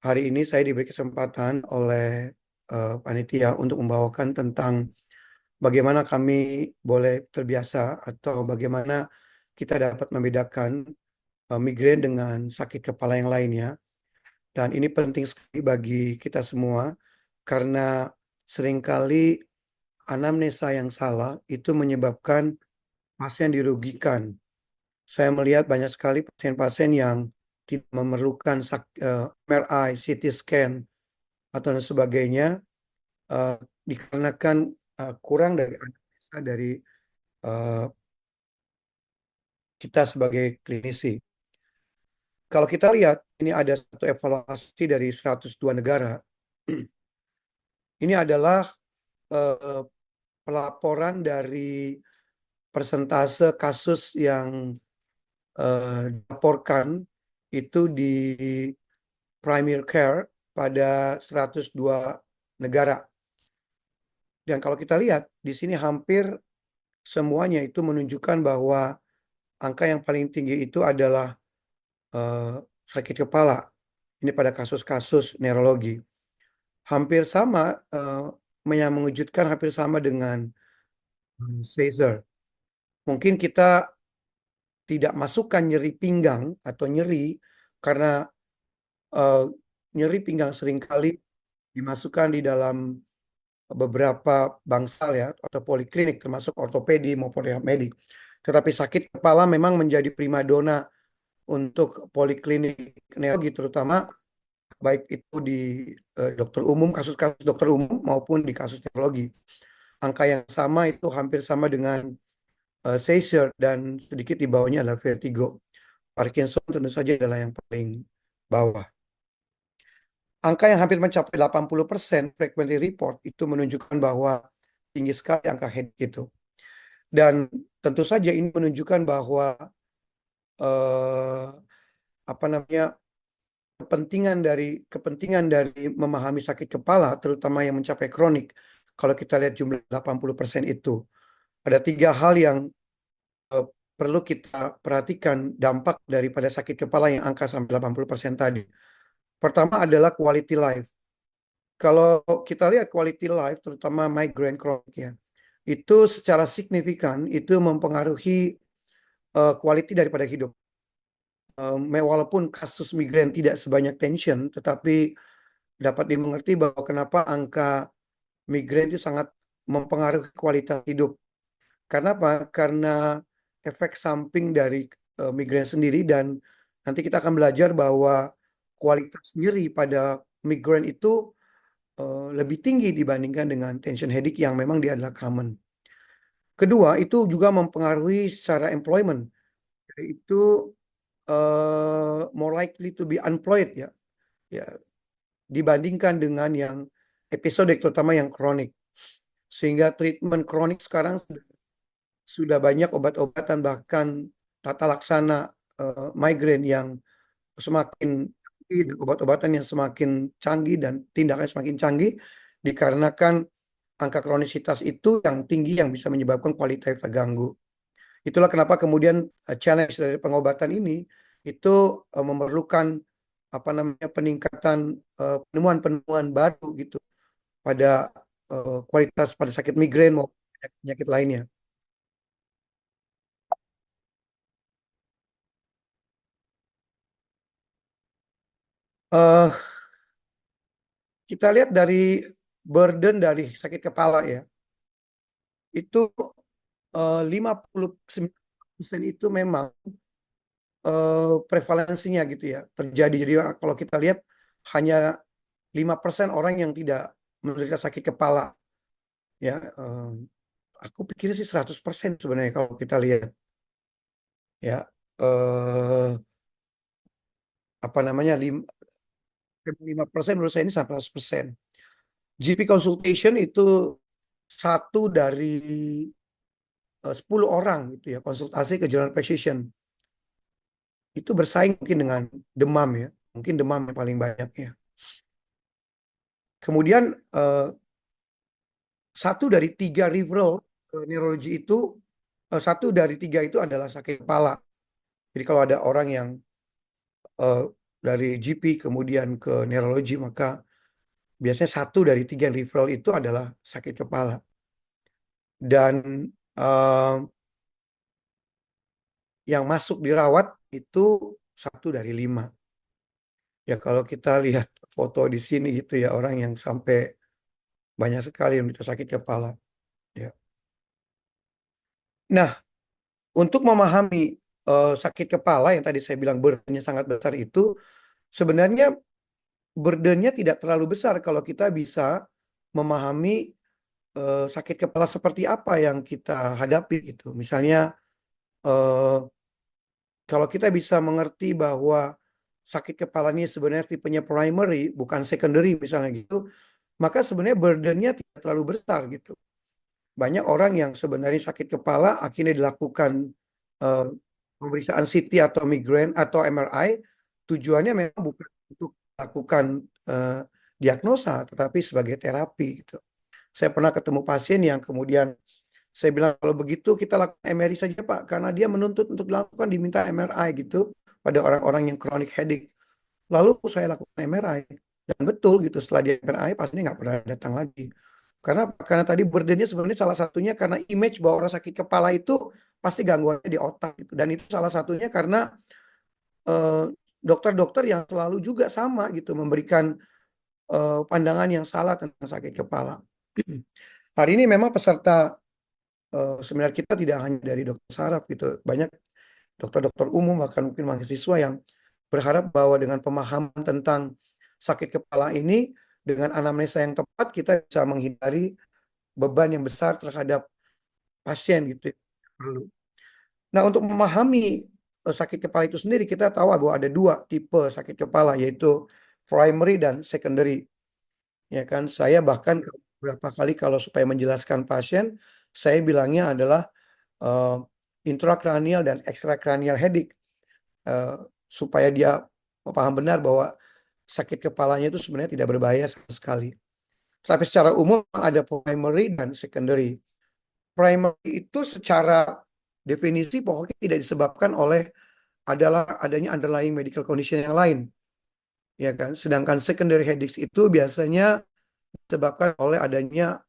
hari ini saya diberi kesempatan oleh panitia untuk membawakan tentang bagaimana kami boleh terbiasa atau bagaimana kita dapat membedakan migrain dengan sakit kepala yang lainnya. Dan ini penting sekali bagi kita semua karena seringkali anamnesa yang salah itu menyebabkan pasien dirugikan. Saya melihat banyak sekali pasien-pasien yang tidak memerlukan MRI, CT scan, atau dan sebagainya eh, dikarenakan kurang dari analisa dari eh, kita sebagai klinisi. Kalau kita lihat, ini ada satu evaluasi dari 102 negara. Ini adalah eh, pelaporan dari persentase kasus yang dilaporkan itu di primary care pada 102 negara. Dan kalau kita lihat, di sini hampir semuanya itu menunjukkan bahwa angka yang paling tinggi itu adalah eh, sakit kepala. Ini pada kasus-kasus neurologi. Hampir sama, yang mengejutkan hampir sama dengan Caesar. Mungkin kita tidak masukkan nyeri pinggang atau nyeri karena eh, nyeri pinggang seringkali dimasukkan di dalam beberapa bangsal ya atau poliklinik termasuk ortopedi maupun rehab medik. Tetapi sakit kepala memang menjadi primadona untuk poliklinik neurologi terutama baik itu di dokter umum, kasus-kasus dokter umum maupun di kasus neurologi. Angka yang sama itu hampir sama dengan seizure dan sedikit di bawahnya adalah vertigo. Parkinson tentu saja adalah yang paling bawah. Angka yang hampir mencapai 80% frequently report itu menunjukkan bahwa tinggi sekali angka headache itu. Dan tentu saja ini menunjukkan bahwa eh, apa namanya kepentingan dari memahami sakit kepala terutama yang mencapai kronik. Kalau kita lihat jumlah 80% itu ada tiga hal yang eh, perlu kita perhatikan dampak daripada sakit kepala yang angka sampai 80% tadi. Pertama adalah quality life. Kalau kita lihat quality life, terutama migraine kronik ya, itu secara signifikan itu mempengaruhi quality daripada hidup. Walaupun kasus migrain tidak sebanyak tension, tetapi dapat dimengerti bahwa kenapa angka migrain itu sangat mempengaruhi kualitas hidup. Karena apa? Karena efek samping dari migrain sendiri dan nanti kita akan belajar bahwa kualitas nyeri pada migrain itu lebih tinggi dibandingkan dengan tension headache yang memang dia adalah common. Kedua, itu juga mempengaruhi secara employment, yaitu more likely to be unemployed ya, ya dibandingkan dengan yang episode terutama yang kronik. Sehingga treatment kronik sekarang sudah banyak obat-obatan bahkan tata laksana migrain yang semakin canggih dan obat-obatan yang semakin canggih dan tindakan semakin canggih dikarenakan angka kronisitas itu yang tinggi yang bisa menyebabkan kualitas terganggu. Itulah kenapa kemudian challenge dari pengobatan ini itu memerlukan apa namanya peningkatan penemuan-penemuan baru gitu pada kualitas pada sakit migrain maupun penyakit lainnya. Eh, kita lihat dari burden dari sakit kepala ya, itu 59% itu memang prevalensinya gitu ya terjadi. Jadi kalau kita lihat hanya 5% orang yang tidak menderita sakit kepala ya. Aku pikir sih 100% sebenarnya kalau kita lihat ya apa namanya 5% menurut saya ini 100%. GP consultation itu satu dari 10 orang gitu ya konsultasi ke general physician itu bersaing mungkin dengan demam ya, mungkin demam yang paling banyak ya. Kemudian satu dari tiga referral neurologi itu satu dari tiga itu adalah sakit kepala. Jadi kalau ada orang yang dari GP kemudian ke neurologi, maka biasanya 1 dari 3 referral itu adalah sakit kepala. Dan eh, yang masuk dirawat itu 1 dari 5. Ya kalau kita lihat foto di sini gitu ya, orang yang sampai banyak sekali yang menderita sakit kepala. Ya. Nah, untuk memahami sakit kepala yang tadi saya bilang burdennya sangat besar itu, sebenarnya burdennya tidak terlalu besar kalau kita bisa memahami sakit kepala seperti apa yang kita hadapi gitu. Misalnya eh, kalau kita bisa mengerti bahwa sakit kepala ini sebenarnya tipenya primary bukan secondary misalnya gitu, maka sebenarnya burdennya tidak terlalu besar gitu. Banyak orang yang sebenarnya sakit kepala akhirnya dilakukan eh, pemeriksaan CT atau migrain atau MRI, tujuannya memang bukan untuk lakukan eh, diagnosa tetapi sebagai terapi gitu. Saya pernah ketemu pasien yang kemudian saya bilang kalau begitu kita lakukan MRI saja Pak, karena dia menuntut untuk dilakukan diminta MRI gitu pada orang-orang yang chronic headache. Lalu saya lakukan MRI dan betul gitu setelah dia MRI pastinya nggak pernah datang lagi. Karena tadi burdennya sebenarnya salah satunya karena image bahwa orang sakit kepala itu pasti gangguannya di otak gitu. Dan itu salah satunya karena eh, dokter-dokter yang selalu juga sama gitu memberikan pandangan yang salah tentang sakit kepala. Hari ini memang peserta seminar kita tidak hanya dari dokter saraf gitu, banyak dokter-dokter umum bahkan mungkin mahasiswa yang berharap bahwa dengan pemahaman tentang sakit kepala ini dengan anamnesa yang tepat kita bisa menghindari beban yang besar terhadap pasien gitu ya. Perlu. Nah, untuk memahami sakit kepala itu sendiri kita tahu bahwa ada 2 tipe sakit kepala yaitu primary dan secondary. Ya kan, saya bahkan beberapa kali kalau supaya menjelaskan pasien, saya bilangnya adalah eh, intrakranial dan ekstrakranial headache, eh, supaya dia paham benar bahwa sakit kepalanya itu sebenarnya tidak berbahaya sama sekali. Tapi secara umum ada primary dan secondary. Primary itu secara definisi pokoknya tidak disebabkan oleh adanya underlying medical condition yang lain, ya kan? Sedangkan secondary headaches itu biasanya disebabkan oleh adanya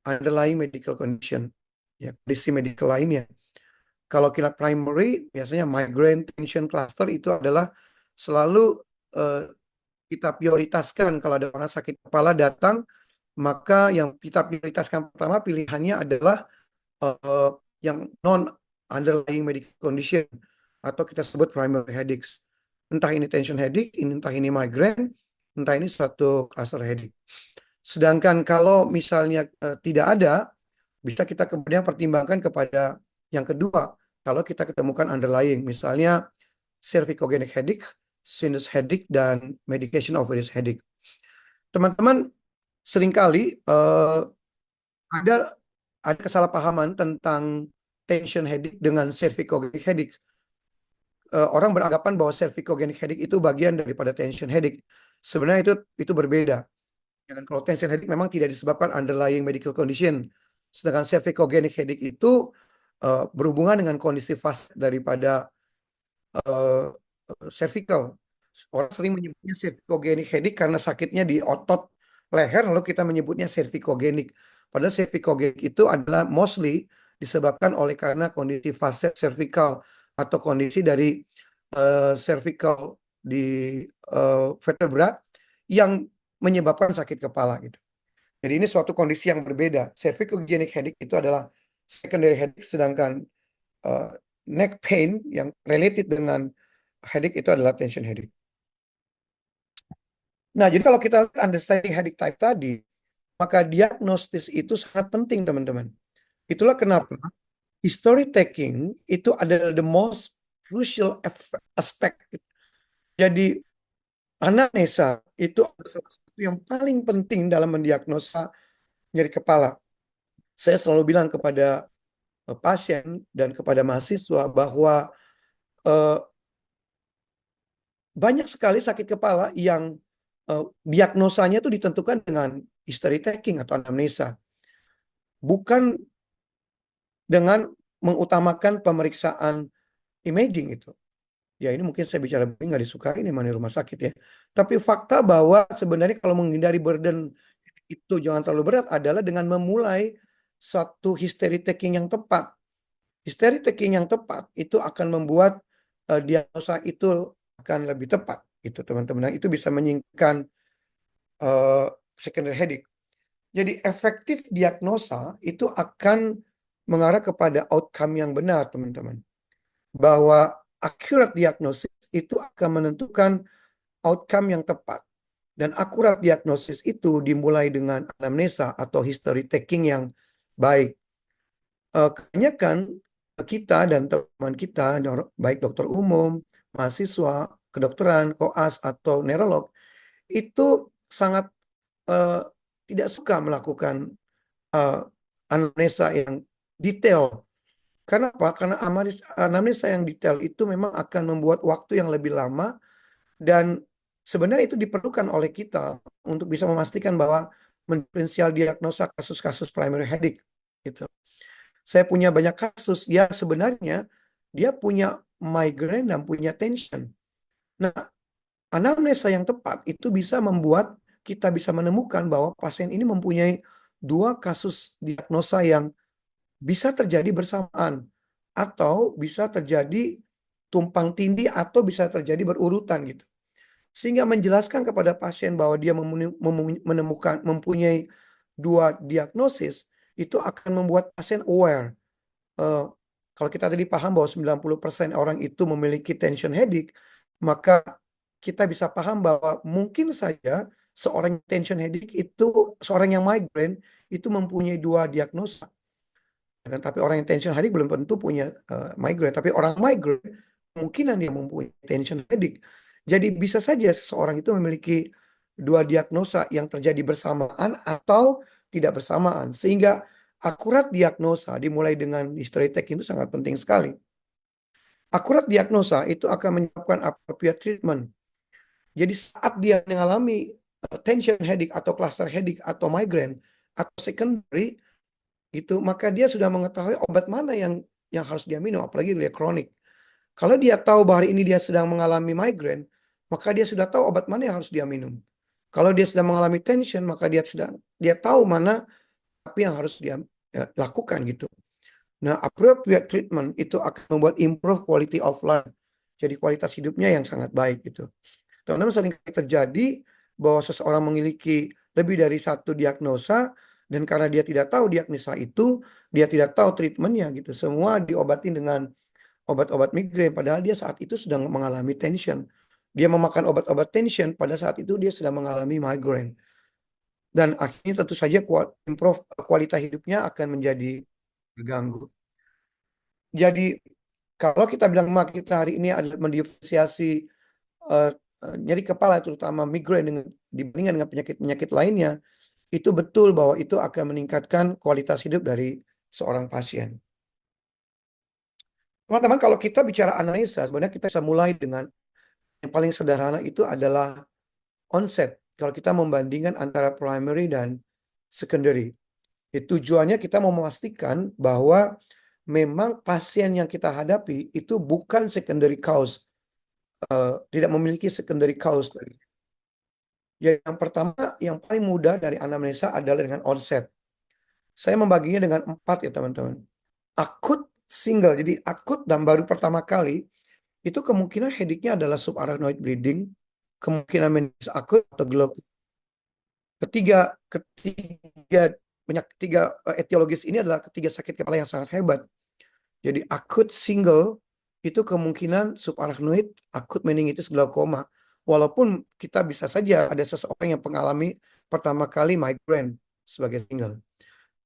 underlying medical condition, ya, kondisi medical lainnya. Kalau kita primary, biasanya migraine tension cluster itu adalah selalu eh, kita prioritaskan kalau ada orang sakit kepala datang, maka yang kita prioritaskan pertama pilihannya adalah eh, yang non underlying medical condition atau kita sebut primary headaches. Entah ini tension headache, entah ini migraine, entah ini suatu cluster headache. Sedangkan kalau misalnya tidak ada, bisa kita kemudian pertimbangkan kepada yang kedua. Kalau kita ketemukan underlying, misalnya cervicogenic headache, sinus headache, dan medication of various headache. Teman-teman, seringkali ada ada kesalahpahaman tentang tension headache dengan cervicogenic headache. Orang beranggapan bahwa cervicogenic headache itu bagian daripada tension headache. Sebenarnya itu berbeda. Ya kan, kalau tension headache memang tidak disebabkan underlying medical condition. Sedangkan cervicogenic headache itu berhubungan dengan kondisi fase daripada eh, cervical. Orang sering menyebutnya cervicogenic headache karena sakitnya di otot leher, lalu kita menyebutnya cervicogenic. Padahal cervicogenic itu adalah mostly disebabkan oleh karena kondisi fase cervical atau kondisi dari cervical di vertebra yang menyebabkan sakit kepala gitu. Jadi ini suatu kondisi yang berbeda. Cervicogenic headache itu adalah secondary headache, sedangkan uh, neck pain yang related dengan headache itu adalah tension headache. Nah, jadi kalau kita understanding headache type tadi, maka diagnostis itu sangat penting, teman-teman. Itulah kenapa history taking itu adalah the most crucial aspect. Jadi anamnesa itu adalah salah satu yang paling penting dalam mendiagnosa nyeri kepala. Saya selalu bilang kepada pasien dan kepada mahasiswa bahwa eh, banyak sekali sakit kepala yang diagnosanya itu ditentukan dengan history taking atau anamnesa, bukan dengan mengutamakan pemeriksaan imaging itu. Ya ini mungkin saya bicara begini nggak disukai nih mana rumah sakit ya. Tapi fakta bahwa sebenarnya kalau menghindari burden itu jangan terlalu berat adalah dengan memulai satu history taking yang tepat. History taking yang tepat itu akan membuat diagnosa itu akan lebih tepat. Itu teman-teman. Nah, itu bisa menyingkirkan eh, secondary headache. Jadi efektif diagnosa itu akan mengarah kepada outcome yang benar, teman-teman. Bahwa accurate diagnosis itu akan menentukan outcome yang tepat. Dan akurat diagnosis itu dimulai dengan anamnesa atau history taking yang baik. Kebanyakan kita dan teman kita, baik dokter umum, mahasiswa, kedokteran, koas, atau neurolog, itu sangat eh, tidak suka melakukan eh, anamnesa yang detail. Karena apa? Karena anamnesa yang detail itu memang akan membuat waktu yang lebih lama dan sebenarnya itu diperlukan oleh kita untuk bisa memastikan bahwa mendiferensial diagnosa kasus-kasus primary headache gitu. Saya punya banyak kasus ya sebenarnya dia punya migraine dan punya tension. Nah, anamnesa yang tepat itu bisa membuat kita bisa menemukan bahwa pasien ini mempunyai dua kasus diagnosa yang bisa terjadi bersamaan atau bisa terjadi tumpang tindih atau bisa terjadi berurutan gitu. Sehingga menjelaskan kepada pasien bahwa dia menemukan mempunyai dua diagnosis itu akan membuat pasien aware. Eh, Kalau kita tadi paham bahwa 90% orang itu memiliki tension headache, maka kita bisa paham bahwa mungkin saja seorang tension headache itu, seorang yang migraine itu mempunyai dua diagnosa. Kan? Tapi orang yang tension headache belum tentu punya migraine. Tapi orang migraine kemungkinan dia mempunyai tension headache. Jadi bisa saja seseorang itu memiliki dua diagnosa yang terjadi bersamaan atau tidak bersamaan. Sehingga akurat diagnosa dimulai dengan history taking itu sangat penting sekali. Akurat diagnosa itu akan menyebabkan appropriate treatment. Jadi saat dia mengalami tension headache atau cluster headache atau migraine atau secondary, gitu, maka dia sudah mengetahui obat mana yang harus dia minum, apalagi dia kronik. Kalau dia tahu bahwa hari ini dia sedang mengalami migraine, maka dia sudah tahu obat mana yang harus dia minum. Kalau dia sedang mengalami tension, maka dia tahu mana tapi yang harus dia lakukan gitu. Nah, appropriate treatment itu akan membuat improve quality of life. Jadi kualitas hidupnya yang sangat baik gitu. Teman-teman sering terjadi bahwa seseorang memiliki lebih dari satu diagnosa dan karena dia tidak tahu diagnosa itu, dia tidak tahu treatmentnya gitu. Semua diobatin dengan obat-obat migrain padahal dia saat itu sedang mengalami tension. Dia memakan obat-obat tension pada saat itu dia sedang mengalami migrain. Dan akhirnya tentu saja improve kualitas hidupnya akan menjadi terganggu. Jadi kalau kita bilang kita hari ini adalah mendiferensiasi eh, nyeri kepala terutama migrain dibandingkan dengan penyakit-penyakit lainnya, itu betul bahwa itu akan meningkatkan kualitas hidup dari seorang pasien. Teman-teman, kalau kita bicara analisa, sebenarnya kita bisa mulai dengan yang paling sederhana itu adalah onset. Kalau kita membandingkan antara primary dan secondary. Tujuannya kita mau memastikan bahwa memang pasien yang kita hadapi itu bukan secondary cause, tidak memiliki secondary cause. Yang pertama, yang paling mudah dari anamnesa adalah dengan onset. Saya membaginya dengan 4 ya teman-teman. Akut single, jadi akut dan baru pertama kali, itu kemungkinan headache-nya adalah subarachnoid bleeding, kemungkinan meningitis akut atau glaucoma. Ketiga banyak tiga etiologis ini adalah ketiga sakit kepala yang sangat hebat. Jadi akut single itu kemungkinan subarachnoid, akut meningitis, glaukoma. Walaupun kita bisa saja ada seseorang yang mengalami pertama kali migraine sebagai single.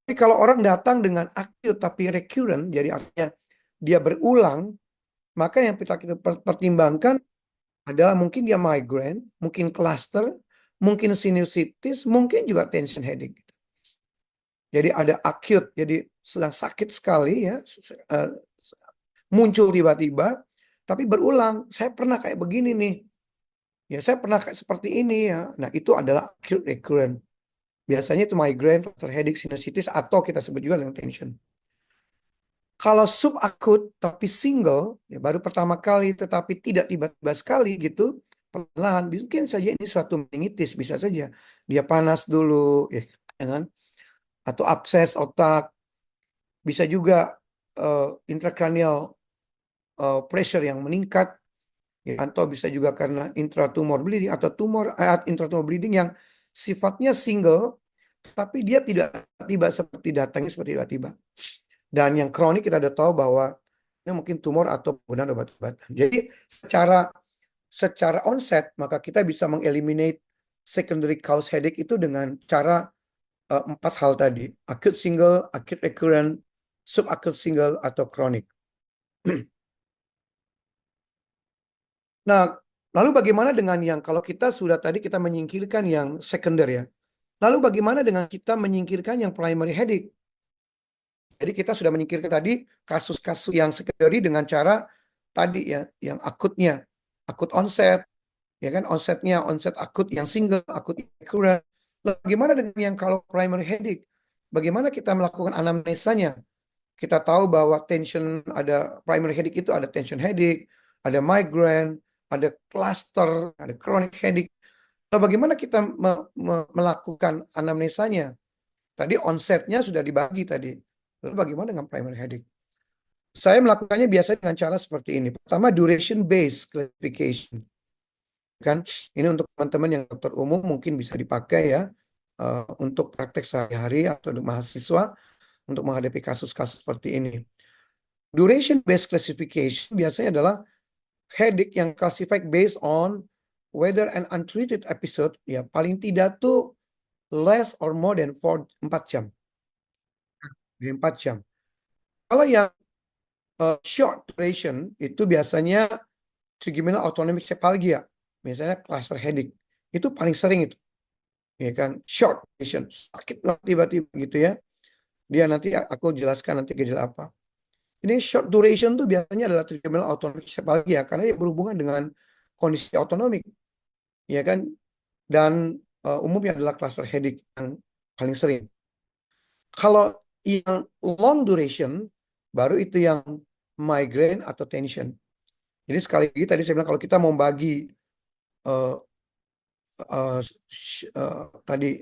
Tapi kalau orang datang dengan akut tapi recurrent, jadi artinya dia berulang, maka yang kita pertimbangkan adalah mungkin dia migraine, mungkin cluster, mungkin sinusitis, mungkin juga tension headache. Jadi ada acute, jadi sedang sakit sekali ya, eh, muncul tiba-tiba, tapi berulang. Saya pernah kayak begini nih, ya saya pernah kayak seperti ini ya. Nah itu adalah acute recurrent. Biasanya itu migraine, cluster headache, sinusitis, atau kita sebut juga dengan tension. Kalau subakut tapi single, ya baru pertama kali tetapi tidak tiba-tiba sekali gitu, perlahan mungkin saja ini suatu meningitis, bisa saja dia panas dulu, ya kan? Atau abses otak, bisa juga intracranial pressure yang meningkat, ya, atau bisa juga karena intratumor bleeding atau intratumor bleeding yang sifatnya single, tapi dia tidak tiba seperti datangnya seperti tiba-tiba. Dan yang kronik kita udah tahu bahwa ini mungkin tumor atau penggunaan obat-obatan. Jadi secara secara onset maka kita bisa mengeliminate secondary cause headache itu dengan cara empat hal tadi: acute single, acute recurrent, subacute single, atau kronik. Nah, lalu bagaimana dengan yang kalau kita sudah tadi kita menyingkirkan yang sekunder ya. Lalu bagaimana dengan kita menyingkirkan yang primary headache? Jadi kita sudah menyingkirkan tadi kasus-kasus yang secondary dengan cara tadi ya, yang akutnya, akut onset, ya kan, onset akut yang single, akut recurrent. Lalu bagaimana dengan yang kalau primary headache? Bagaimana kita melakukan anamnesanya? Kita tahu bahwa tension, ada primary headache itu ada tension headache, ada migraine, ada cluster, ada chronic headache. Lalu bagaimana kita melakukan anamnesanya? Tadi onsetnya sudah dibagi tadi. Lalu bagaimana dengan primary headache? Saya melakukannya biasanya dengan cara seperti ini. Pertama, duration based classification. Kan ini untuk teman-teman yang dokter umum mungkin bisa dipakai ya, untuk praktek sehari-hari atau untuk mahasiswa untuk menghadapi kasus-kasus seperti ini. Duration based classification biasanya adalah headache yang classified based on whether an untreated episode, ya paling tidak tuh less or more than 4 jam. 4 jam. Kalau yang short duration itu biasanya trigeminal autonomic cephalgia, misalnya cluster headache. Itu paling sering itu. Ya kan, short duration, sakit tiba-tiba gitu ya. Dia nanti aku jelaskan nanti gejala apa. Ini short duration tuh biasanya adalah trigeminal autonomic cephalgia karena dia berhubungan dengan kondisi otonomik, ya kan? Dan umumnya adalah cluster headache yang paling sering. Kalau yang long duration baru itu yang migraine atau tension. Jadi sekali lagi tadi saya bilang kalau kita mau bagi uh, tadi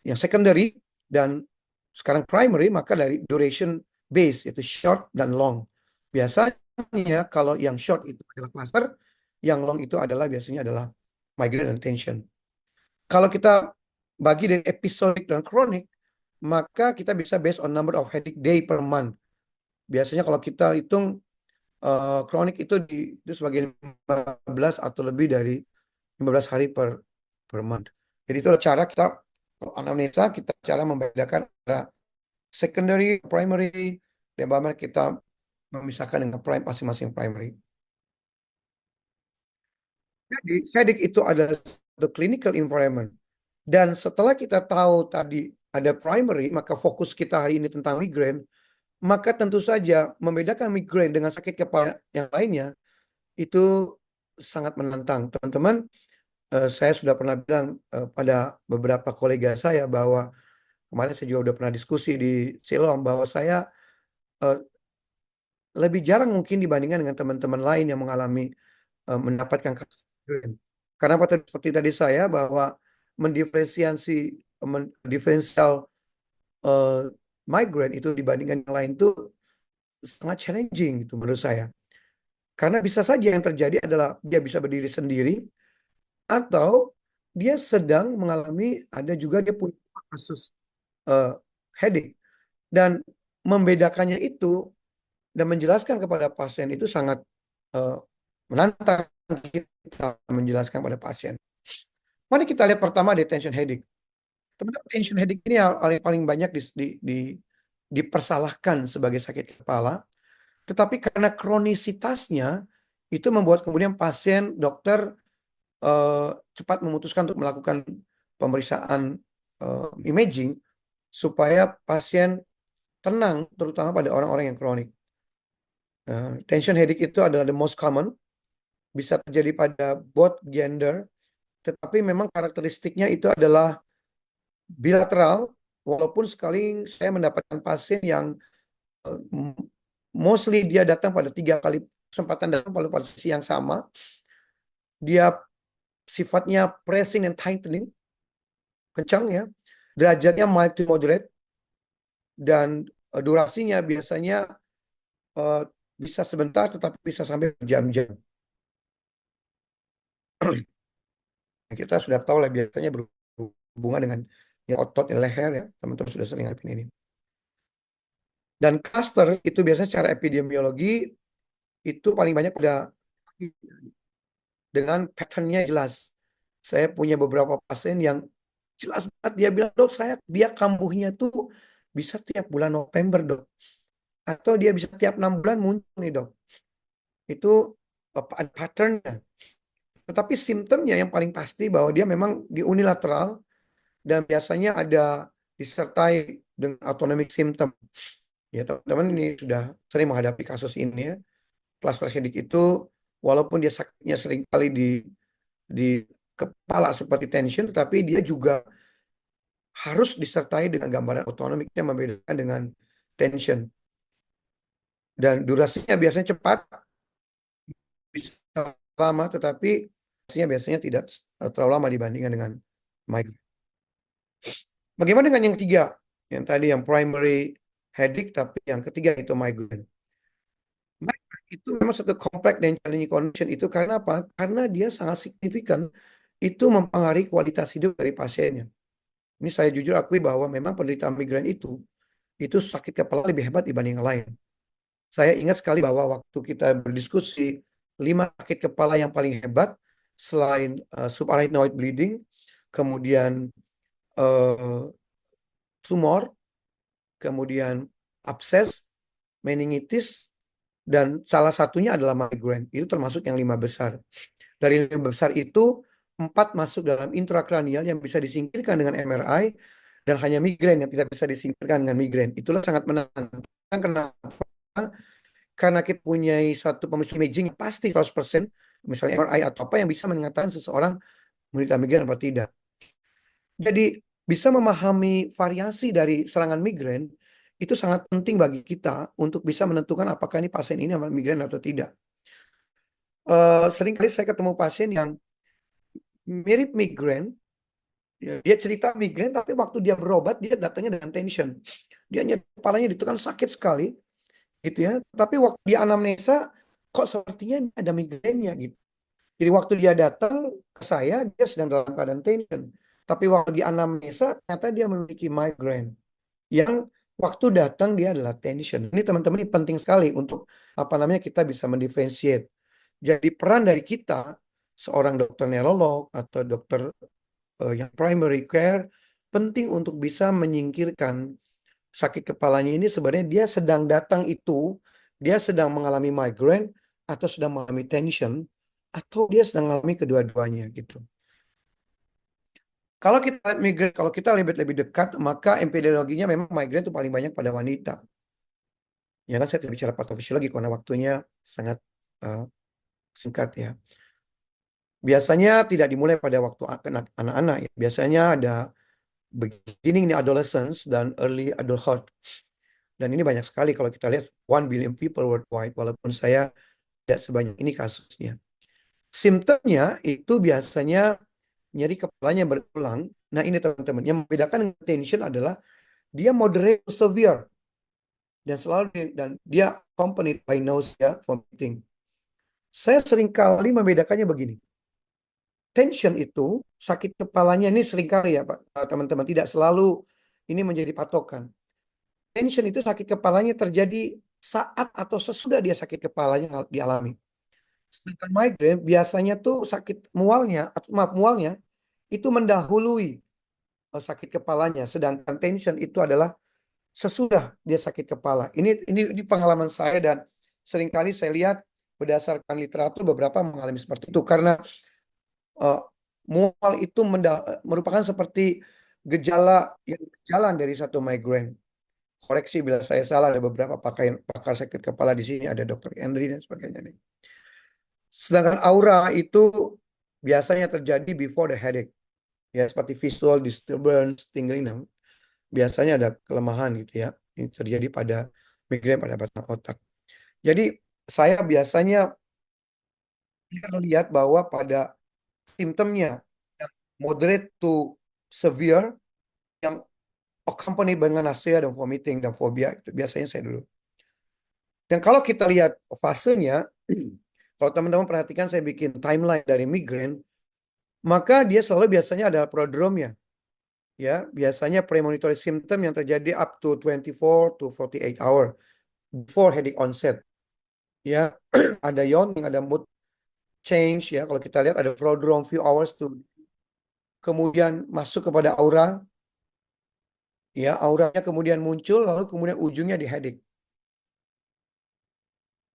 yang secondary dan sekarang primary, maka dari duration base yaitu short dan long. Biasanya kalau yang short itu adalah cluster, yang long itu adalah biasanya adalah migraine dan tension. Kalau kita bagi dari episodic dan chronic, maka kita bisa based on number of headache day per month. Biasanya kalau kita hitung chronic itu sebagai 15 atau lebih dari 15 hari per month. Jadi itu adalah cara kita anamnesa, kita cara membedakan antara secondary, primary, dan bagaimana kita memisahkan dengan masing-masing primary. Jadi headache itu adalah the clinical environment. Dan setelah kita tahu tadi ada primary, maka fokus kita hari ini tentang migrain, maka tentu saja membedakan migrain dengan sakit kepala yang lainnya itu sangat menantang. Teman-teman, saya sudah pernah bilang pada beberapa kolega saya bahwa kemarin saya juga udah pernah diskusi di Silom bahwa saya eh, lebih jarang mungkin dibandingkan dengan teman-teman lain yang mengalami mendapatkan kasus migrain. Karena seperti tadi saya bahwa mendiferensiasi diferensial eh, migraine itu dibandingkan yang lain itu sangat challenging gitu menurut saya. Karena bisa saja yang terjadi adalah dia bisa berdiri sendiri atau dia sedang mengalami, ada juga dia punya kasus eh, headache. Dan membedakannya itu dan menjelaskan kepada pasien itu sangat eh, menantang kita menjelaskan pada pasien. Mari kita lihat pertama detention headache. Teman-teman, tension headache ini hal yang paling banyak dipersalahkan sebagai sakit kepala, tetapi karena kronisitasnya itu membuat kemudian pasien dokter eh, cepat memutuskan untuk melakukan pemeriksaan imaging supaya pasien tenang, terutama pada orang-orang yang kronik. Tension headache itu adalah the most common, bisa terjadi pada both gender, tetapi memang karakteristiknya itu adalah bilateral, walaupun sekali saya mendapatkan pasien yang mostly dia datang pada 3 kali kesempatan datang pada posisi yang sama. Dia sifatnya pressing and tightening, kencang ya. Derajatnya mild to moderate dan durasinya biasanya eh, bisa sebentar tetapi bisa sampai berjam-jam. Kita sudah tahu lah biasanya berhubungan dengan ya, otot dan leher ya, teman-teman sudah sering ngadepin ini. Dan cluster itu biasanya secara epidemiologi itu paling banyak pada dengan patternnya jelas. Saya punya beberapa pasien yang jelas banget dia bilang, dok dia kambuhnya tuh bisa tiap bulan November dok. Atau dia bisa tiap 6 bulan muncul nih dok. Itu ada patternnya. Tetapi simptomnya yang paling pasti bahwa dia memang di unilateral dan biasanya ada disertai dengan autonomic symptom. Ya teman-teman ini sudah sering menghadapi kasus ini ya. Cluster headache itu walaupun dia sakitnya sering kali di kepala seperti tension, tetapi dia juga harus disertai dengan gambaran autonomik yang membedakan dengan tension. Dan durasinya biasanya cepat, bisa lama, tetapi durasinya biasanya tidak terlalu lama dibandingkan dengan migraine. Bagaimana dengan yang ketiga? Yang tadi yang primary headache, tapi yang ketiga itu migraine. Migraine itu memang satu kompleks dan challenging condition itu karena apa? Karena dia sangat signifikan itu mempengaruhi kualitas hidup dari pasiennya. Ini saya jujur akui bahwa memang penderita migrain itu sakit kepala lebih hebat dibanding yang lain. Saya ingat sekali bahwa waktu kita berdiskusi 5 sakit kepala yang paling hebat selain subarachnoid bleeding, kemudian uh, tumor, kemudian abses, meningitis, dan salah satunya adalah migrain. Itu termasuk yang 5 besar. Dari 5 besar itu 4 masuk dalam intrakranial yang bisa disingkirkan dengan MRI dan hanya migrain yang tidak bisa disingkirkan dengan migrain. Itulah sangat menantang. Kenapa? Karena kita punya suatu pemeriksaan imaging yang pasti 100%, misalnya MRI atau apa yang bisa mengatakan seseorang menderita migrain atau tidak. Jadi bisa memahami variasi dari serangan migrain itu sangat penting bagi kita untuk bisa menentukan apakah ini pasien ini migrain atau tidak. Seringkali saya ketemu pasien yang mirip migrain. Ya, dia cerita migrain, tapi waktu dia berobat dia datangnya dengan tension. Dia kepalanya ditekan sakit sekali, gitu ya. Tapi waktu dia anamnesa, kok sepertinya ada migrainnya gitu. Jadi waktu dia datang ke saya, dia sedang dalam keadaan tension. Tapi waktu di anamnesa, ternyata dia memiliki migrain. Yang waktu datang dia adalah tension. Ini teman-teman ini penting sekali untuk apa namanya kita bisa mendiferensiate. Jadi peran dari kita, seorang dokter neurolog atau dokter yang primary care penting untuk bisa menyingkirkan sakit kepalanya ini sebenarnya dia sedang datang itu dia sedang mengalami migraine atau sedang mengalami tension atau dia sedang mengalami kedua-duanya gitu. Kalau kita lihat migraine, kalau kita lebih dekat, maka epidemiologinya memang migraine itu paling banyak pada wanita. Ya kan saya tidak bicara patofisiologi karena waktunya sangat uh, singkat ya. Biasanya tidak dimulai pada waktu anak-anak ya. Biasanya ada beginning in adolescence dan early adulthood. Dan ini banyak sekali kalau kita lihat 1 billion people worldwide, walaupun saya tidak sebanyak ini kasusnya. Simptomnya itu biasanya nyeri kepalanya berulang. Nah ini teman-teman, yang membedakan dengan tension adalah dia moderate to severe. Dan selalu dan dia accompanied by nausea, vomiting. Saya sering kali membedakannya begini. Tension itu, sakit kepalanya ini seringkali ya Pak, teman-teman, tidak selalu ini menjadi patokan. Tension itu sakit kepalanya terjadi saat atau sesudah dia sakit kepalanya dialami. Sedangkan migrain biasanya tuh sakit mualnya, atau maaf mualnya itu mendahului sakit kepalanya. Sedangkan tension itu adalah sesudah dia sakit kepala. Ini pengalaman saya dan seringkali saya lihat berdasarkan literatur beberapa mengalami seperti itu karena uh, mual itu merupakan seperti gejala yang berjalan dari satu migrain. Koreksi bila saya salah, ada beberapa pakar sakit kepala di sini, ada Dokter Henry dan sebagainya nih. Sedangkan aura itu biasanya terjadi before the headache, ya seperti visual disturbance, tingling, biasanya ada kelemahan gitu ya, ini terjadi pada migrain pada batang otak. Jadi saya biasanya lihat bahwa pada simptomnya yang moderate to severe yang accompany dengan nausea dan vomiting dan fobia itu biasanya saya dulu. Dan kalau kita lihat fasenya, kalau teman-teman perhatikan saya bikin timeline dari migrain, maka dia selalu biasanya ada prodromnya. Ya, biasanya premonitory symptom yang terjadi up to 24 to 48 hour before headache onset. Ya, ada yawning, ada mood change ya. Kalau kita lihat ada prodrome few hours to kemudian masuk kepada aura, ya auranya kemudian muncul lalu kemudian ujungnya di headache.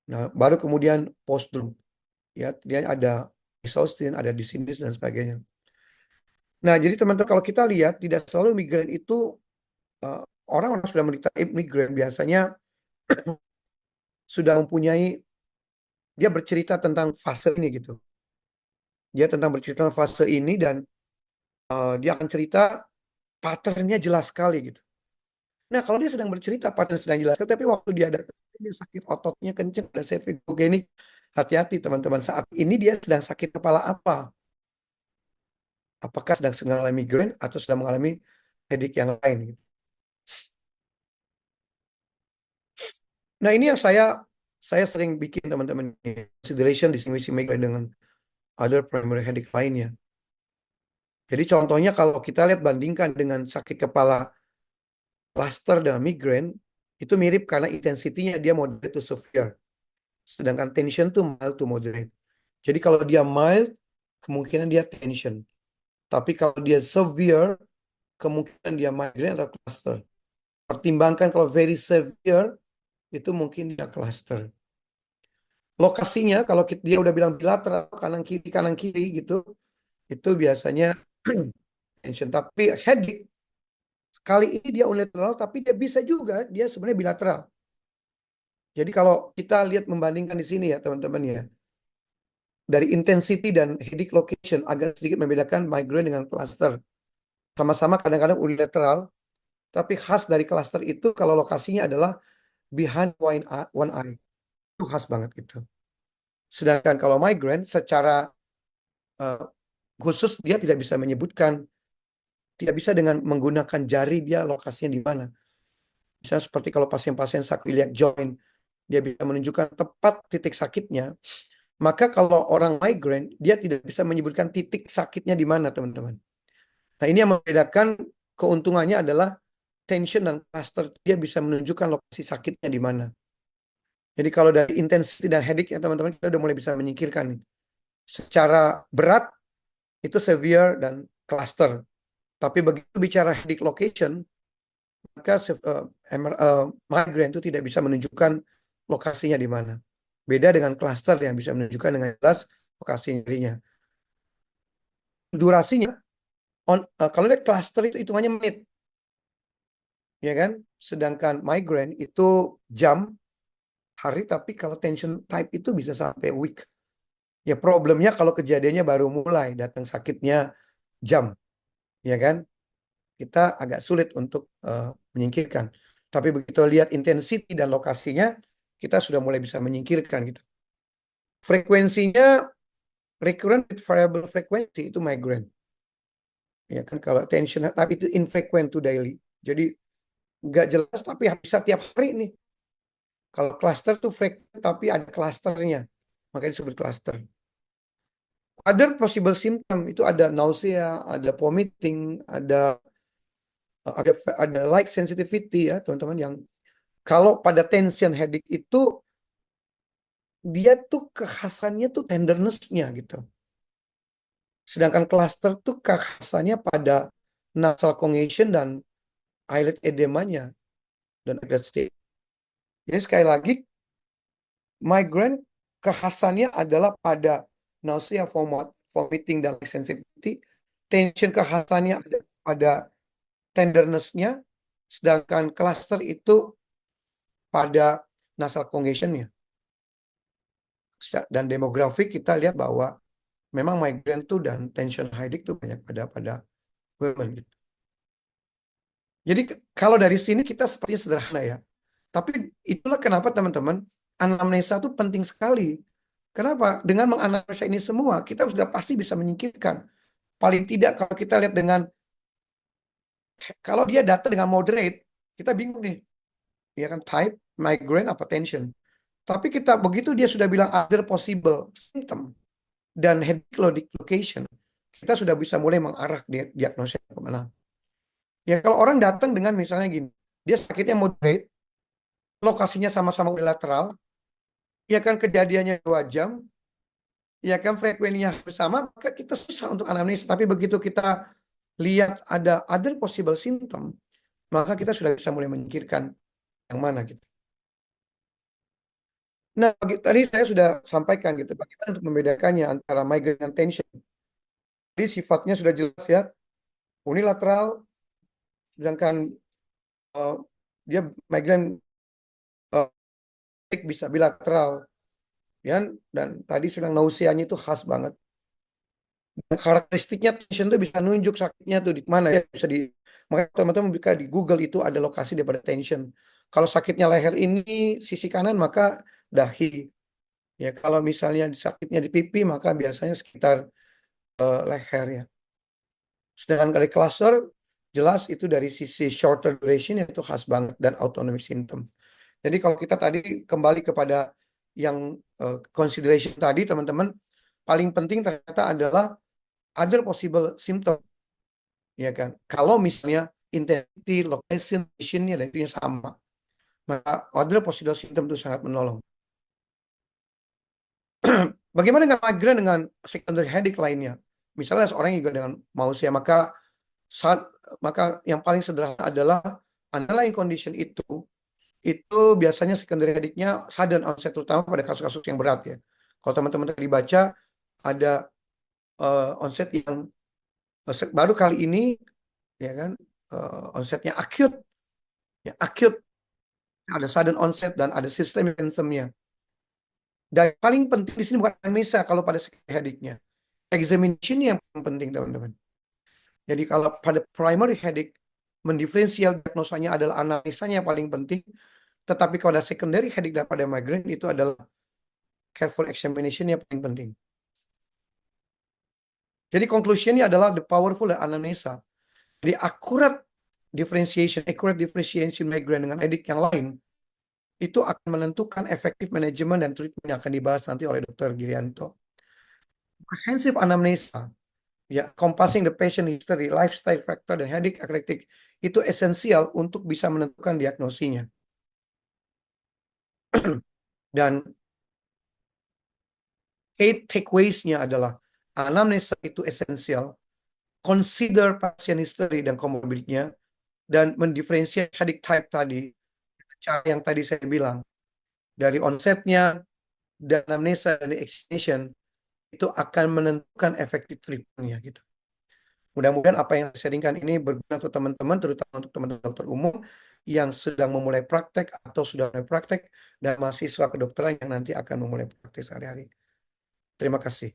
Nah, baru kemudian postdrome. Ya, dia ada exhaustion, ada dizziness dan sebagainya. Nah, jadi teman-teman kalau kita lihat tidak selalu migrain itu eh, orang-orang sudah menderita migrain biasanya sudah mempunyai dia bercerita tentang fase ini gitu. Dia tentang bercerita tentang fase ini dan dia akan cerita patternnya jelas sekali gitu. Nah, kalau dia sedang bercerita pattern sedang jelas, tapi waktu dia sakit ototnya kenceng, ada sevigogenik, hati-hati teman-teman. Saat ini dia sedang sakit kepala apa? Apakah sedang mengalami migrain atau sedang mengalami headache yang lain gitu. Nah, ini yang saya sering bikin teman-teman consideration distinguishing migraine dengan other primary headache lainnya. Jadi contohnya kalau kita lihat bandingkan dengan sakit kepala cluster dengan migraine, itu mirip karena intensitinya dia moderate to severe. Sedangkan tension tuh mild to moderate. Jadi kalau dia mild, kemungkinan dia tension. Tapi kalau dia severe, kemungkinan dia migraine atau cluster. Pertimbangkan kalau very severe, itu mungkin dia cluster. Lokasinya kalau dia udah bilang bilateral, kanan kiri gitu, itu biasanya tension. Tapi headache, kali ini dia unilateral, tapi dia bisa juga dia sebenarnya bilateral. Jadi kalau kita lihat membandingkan di sini ya teman-teman ya, dari intensity dan headache location agak sedikit membedakan migraine dengan cluster. Sama-sama kadang-kadang unilateral, tapi khas dari cluster itu kalau lokasinya adalah behind one eye. Itu khas banget gitu. Sedangkan kalau migraine secara eh, khusus dia tidak bisa menyebutkan, tidak bisa dengan menggunakan jari dia lokasinya di mana. Misalnya seperti kalau pasien-pasien sacroiliac joint, dia bisa menunjukkan tepat titik sakitnya. Maka kalau orang migraine, dia tidak bisa menyebutkan titik sakitnya di mana, teman-teman. Nah, ini yang membedakan keuntungannya adalah tension dan cluster. Dia bisa menunjukkan lokasi sakitnya di mana. Jadi kalau dari intensity dan headache ya teman-teman, kita udah mulai bisa menyingkirkan nih. Secara berat, itu severe dan cluster. Tapi begitu bicara headache location, maka migraine itu tidak bisa menunjukkan lokasinya di mana. Beda dengan cluster yang bisa menunjukkan dengan jelas lokasi nyerinya. Durasinya, kalau lihat cluster itu hitungannya menit, ya kan? Sedangkan migraine itu jam, hari, tapi kalau tension type itu bisa sampai week. Ya problemnya kalau kejadiannya baru mulai, datang sakitnya jam, ya kan? Kita agak sulit untuk menyingkirkan. Tapi begitu lihat intensity dan lokasinya, kita sudah mulai bisa menyingkirkan gitu. Frekuensinya recurrent with variable frekuensi itu migraine. Ya kan kalau tension tapi itu infrequent to daily. Jadi nggak jelas tapi bisa tiap hari nih. Kalau cluster tuh frequent tapi ada clusternya. Makanya disebut cluster. Other possible symptom itu ada nausea, ada vomiting, ada light sensitivity ya teman-teman yang kalau pada tension headache itu dia tuh kekhasannya tuh tenderness-nya gitu. Sedangkan cluster tuh kekhasannya pada nasal congestion dan eyelid edemanya dan agak state. Jadi sekali lagi migraine kekhasannya adalah pada nausea, vomiting dan light sensitivity. Tension kekhasannya ada pada tenderness-nya, sedangkan cluster itu pada nasal congestion-nya. Dan demografi kita lihat bahwa memang migraine tuh dan tension headache tuh banyak pada women gitu. Jadi kalau dari sini kita sepertinya sederhana ya. Tapi itulah kenapa teman-teman anamnesa itu penting sekali. Kenapa? Dengan menganalisa ini semua, kita sudah pasti bisa menyingkirkan. Paling tidak kalau kita lihat dengan, kalau dia datang dengan moderate, kita bingung nih, ya kan, type, migraine, apa tension. Tapi kita begitu dia sudah bilang other possible symptom dan head location, kita sudah bisa mulai mengarah diagnosis kemana. Ya kalau orang datang dengan misalnya gini, dia sakitnya moderate, lokasinya sama-sama unilateral, ya kan kejadiannya 2 jam, ya kan frekuensinya sama, maka kita susah untuk anamnesis. Tapi begitu kita lihat ada other possible symptom, maka kita sudah bisa mulai menyingkirkan yang mana gitu. Nah, tadi saya sudah sampaikan gitu, bagaimana untuk membedakannya antara migraine dan tension. Jadi sifatnya sudah jelas ya, unilateral, sedangkan eh, dia migraine bisa bilateral, ya. Dan tadi sedang nauseanya itu khas banget. Karakteristiknya tension itu bisa nunjuk sakitnya tuh di mana ya, bisa di, makanya teman-teman bisa di Google itu ada lokasi daripada tension. Kalau sakitnya leher ini sisi kanan maka dahi. Ya kalau misalnya sakitnya di pipi maka biasanya sekitar leher ya. Sedangkan dari cluster jelas itu dari sisi shorter duration itu khas banget dan autonomic symptom. Jadi kalau kita tadi kembali kepada yang consideration tadi teman-teman, paling penting ternyata adalah other possible symptom, ya kan. Kalau misalnya intensity, location, positionnya dan itu sama, maka other possible symptom itu sangat menolong. Bagaimana dengan migraine dengan secondary headache lainnya? Misalnya seorang juga dengan nausea, saat maka yang paling sederhana adalah underlying condition itu biasanya secondary headache-nya sudden onset, terutama pada kasus-kasus yang berat ya. Kalau teman-teman tadi baca ada onset yang baru kali ini, ya kan, onsetnya acute, ya acute, ada sudden onset dan ada systemic symptomnya. Dan yang paling penting di sini bukan anamnesa kalau pada secondary headache-nya, examination yang paling penting teman-teman. Jadi kalau pada primary headache, mendiferensial diagnosanya adalah anamnesanya yang paling penting, tetapi pada secondary headache dan pada migraine itu adalah careful examination yang paling penting. Jadi conclusionnya adalah the powerful anamnesa. Jadi accurate differentiation migraine dengan headache yang lain itu akan menentukan efektif manajemen dan treatment yang akan dibahas nanti oleh Dr. Girianto. Comprehensive anamnesa, ya, compassing the patient history, lifestyle factor, dan headache eclectic itu esensial untuk bisa menentukan diagnosinya. Dan key takeaways-nya adalah anamnesa itu esensial, consider pasien history dan comorbidnya, dan mendiferensiasi headache type tadi, cara yang tadi saya bilang, dari onsetnya, dan anamnesa, dan examination, itu akan menentukan efektif treatment-nya gitu. Mudah-mudahan apa yang saya sharingkan ini berguna untuk teman-teman, terutama untuk teman-teman dokter umum yang sedang memulai praktek atau sudah mulai praktek, dan mahasiswa kedokteran yang nanti akan memulai praktek sehari-hari. Terima kasih.